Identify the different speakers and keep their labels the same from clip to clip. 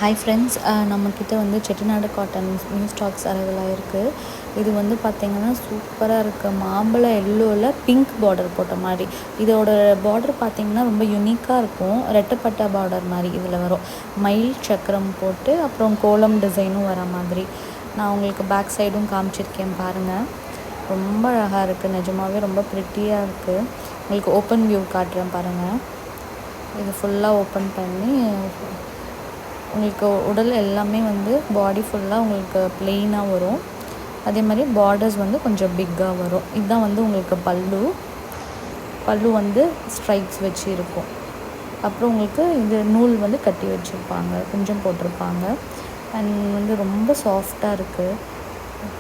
Speaker 1: Hi friends, நம்மக்கிட்ட வந்து Chettinad cotton new stocks அவைலபிளாக இருக்குது. இது வந்து பார்த்திங்கன்னா சூப்பராக இருக்குது. மாம்பழ எல்லோவில் பிங்க் பார்டர் போட்ட மாதிரி. இதோட பார்டர் பார்த்திங்கன்னா ரொம்ப யூனிக்காக இருக்கும். ரெட்டப்பட்டா பார்டர் மாதிரி இதில் வரும். மயில் சக்கரம் போட்டு அப்புறம் கோலம் டிசைனும் வர மாதிரி. நான் உங்களுக்கு பேக் சைடும் காமிச்சிருக்கேன் பாருங்கள். ரொம்ப அழகாக இருக்குது. நிஜமாகவே ரொம்ப ப்ரிட்டியாக இருக்குது. உங்களுக்கு ஓப்பன் வியூ காட்டுறேன் பாருங்கள். இது ஃபுல்லாக ஓப்பன் பண்ணி உங்களுக்கு உடல் எல்லாமே வந்து பாடி ஃபுல்லாக உங்களுக்கு ப்ளெயினாக வரும். அதே மாதிரி பார்டர்ஸ் வந்து கொஞ்சம் பிக்காக வரும். இதுதான் வந்து உங்களுக்கு பல்லு வந்து ஸ்ட்ரைப்ஸ் வச்சு இருக்கும். அப்புறம் உங்களுக்கு இது நூல் வந்து கட்டி வச்சுருப்பாங்க, கொஞ்சம் போட்டிருப்பாங்க. அண்ட் வந்து ரொம்ப சாஃப்டாக இருக்குது.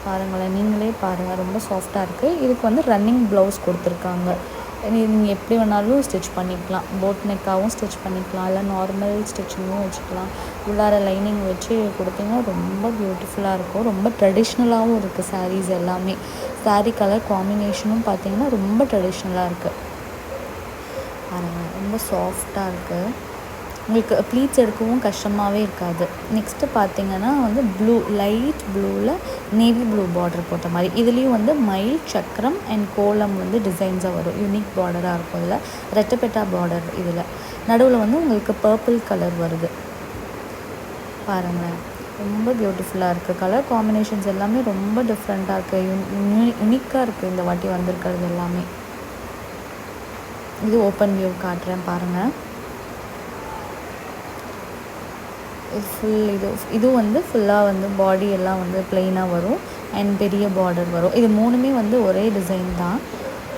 Speaker 1: பாருங்களேன், நீங்களே பாருங்கள், ரொம்ப சாஃப்டாக இருக்குது. இதுக்கு வந்து ரன்னிங் ப்ளவுஸ் கொடுத்துருக்காங்க. நீங்கள் எப்படி வேணாலும் ஸ்டிச் பண்ணிக்கலாம். போட் நெக்காகவும் ஸ்டிச் பண்ணிக்கலாம், இல்லை நார்மல் ஸ்டிச்சிங்கும் வச்சுக்கலாம். உள்ளார லைனிங் வச்சு கொடுத்தீங்கன்னா ரொம்ப பியூட்டிஃபுல்லாக இருக்கும். ரொம்ப ட்ரெடிஷ்னலாகவும் இருக்குது சாரீஸ் எல்லாமே. சாரீ கலர் காம்பினேஷனும் பார்த்திங்கன்னா ரொம்ப ட்ரெடிஷ்னலாக இருக்குது. பாருங்கள், ரொம்ப சாஃப்டாக இருக்குது. உங்களுக்கு ப்ளீட்ஸ் எடுக்கவும் கஷ்டமாகவே இருக்காது. நெக்ஸ்ட்டு பார்த்திங்கன்னா வந்து ப்ளூ, லைட் ப்ளூவில் நேவி ப்ளூ பார்டர் போட்ட மாதிரி. இதுலேயும் வந்து மயில் சக்கரம் அண்ட் கோலம் வந்து டிசைன்ஸாக வரும். யூனிக் பார்டராக இருக்கும். இதில் ரெட்டப்பெட்டா பார்டர். இதில் நடுவில் வந்து உங்களுக்கு பர்பிள் கலர் வருது. பாருங்களேன், ரொம்ப பியூட்டிஃபுல்லாக இருக்குது. கலர் காம்பினேஷன்ஸ் எல்லாமே ரொம்ப டிஃப்ரெண்ட்டாக இருக்குது. யூனிக்காக இருக்குது இந்த வாட்டி வந்திருக்கிறது எல்லாமே. இது ஓப்பன் வியூ காட்டுறேன் பாருங்கள். இது வந்து ஃபுல்லாக வந்து பாடி எல்லாம் வந்து ப்ளெயினாக வரும் அண்ட் பெரிய பார்டர் வரும். இது மூணுமே வந்து ஒரே டிசைன் தான்.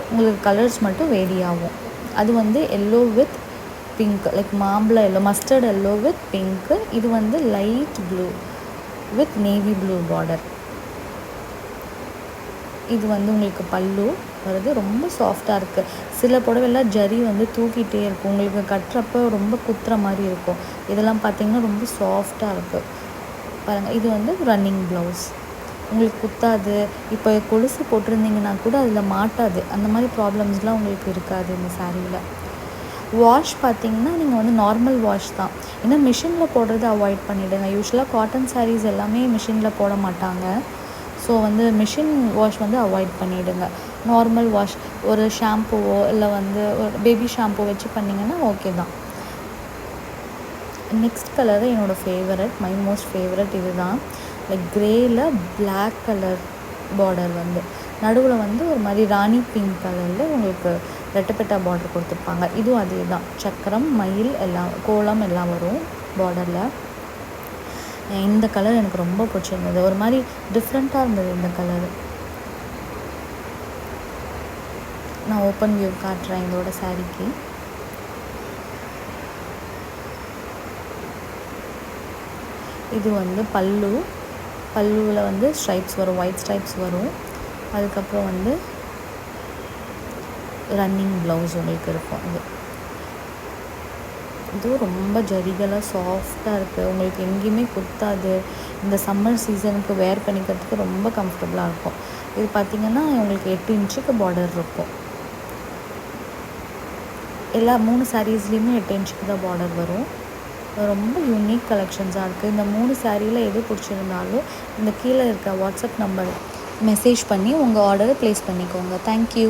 Speaker 1: உங்களுக்கு கலர்ஸ் மட்டும் வேரி ஆகும். அது வந்து எல்லோ வித் பிங்க், லைக் மாம்பழ yellow, mustard yellow with pink. இது வந்து light blue with navy blue border. இது வந்து உங்களுக்கு பல்லு வருது. ரொம்ப சாஃப்டாக இருக்குது. சில புடவைலாம் ஜரி வந்து தூக்கிட்டே இருக்கும், உங்களுக்கு கட்டுறப்போ ரொம்ப குத்துற மாதிரி இருக்கும். இதெல்லாம் பார்த்திங்கன்னா ரொம்ப சாஃப்டாக இருக்குது. பாருங்கள், இது வந்து ரன்னிங் ப்ளவுஸ். உங்களுக்கு குத்தாது. இப்போ கொலுசு போட்டிருந்தீங்கன்னா கூட அதில் மாட்டாது. அந்த மாதிரி ப்ராப்ளம்ஸ்லாம் உங்களுக்கு இருக்காது இந்த சாரியில். வாஷ் பார்த்திங்கன்னா நீங்கள் வந்து நார்மல் வாஷ் தான். ஏன்னா மிஷினில் போடுறது அவாய்ட் பண்ணிவிடுங்க. யூஸ்வலாக காட்டன் சாரீஸ் எல்லாமே மிஷினில் போட மாட்டாங்க. ஸோ வந்து மிஷின் வாஷ் வந்து அவாய்ட் பண்ணிவிடுங்க. நார்மல் வாஷ், ஒரு ஷாம்புவோ இல்லை வந்து ஒரு பேபி ஷாம்பு வச்சு பண்ணிங்கன்னா ஓகே தான். நெக்ஸ்ட் கலரு என்னோடய ஃபேவரட், மை மோஸ்ட் ஃபேவரட் இது தான். லைக் க்ரேயில் பிளாக் கலர் பார்டர் வந்து நடுவில் வந்து ஒரு மாதிரி ராணி பிங்க் கலரில் உங்களுக்கு ரெட்டப்பெட்டா பார்டர் கொடுத்துருப்பாங்க. இதுவும் அதே தான். சக்கரம், மயில் எல்லாம், கோலம் எல்லாம் வரும் பார்டரில். இந்த கலர் எனக்கு ரொம்ப பிடிச்சிருந்தது. ஒரு மாதிரி டிஃப்ரெண்ட்டாக இருந்தது இந்த கலரு. நான் ஓப்பன் வியூ காட்டுறேன் இதோட சாரீக்கு. இது வந்து பல்லுவில் வந்து ஸ்ட்ரைப்ஸ் வரும், ஒயிட் ஸ்ட்ரைப்ஸ் வரும். அதுக்கப்புறம் வந்து ரன்னிங் ப்ளவுஸ் உங்களுக்கு இருக்கும். இதுவும் ரொம்ப ஜரிகளாக சாஃப்டாக இருக்குது. உங்களுக்கு எங்கேயுமே குத்தாது. இந்த சம்மர் சீசனுக்கு வேர் பண்ணிக்கிறதுக்கு ரொம்ப கம்ஃபர்டபுளாக இருக்கும். இது பார்த்திங்கன்னா உங்களுக்கு 8 இன்ச்சுக்கு பார்டர் இருக்கும். எல்லா 3 சாரீஸ்லேயுமே 8 இன்ச்சுக்கு தான் பார்டர் வரும். ரொம்ப யூனிக் கலெக்ஷன்ஸாக இருக்குது. இந்த 3 சாரியில் எது பிடிச்சிருந்தாலும் இந்த கீழே இருக்க வாட்ஸ்அப் நம்பர் மெசேஜ் பண்ணி உங்கள் ஆர்டரை ப்ளேஸ் பண்ணிக்கோங்க. தேங்க்யூ.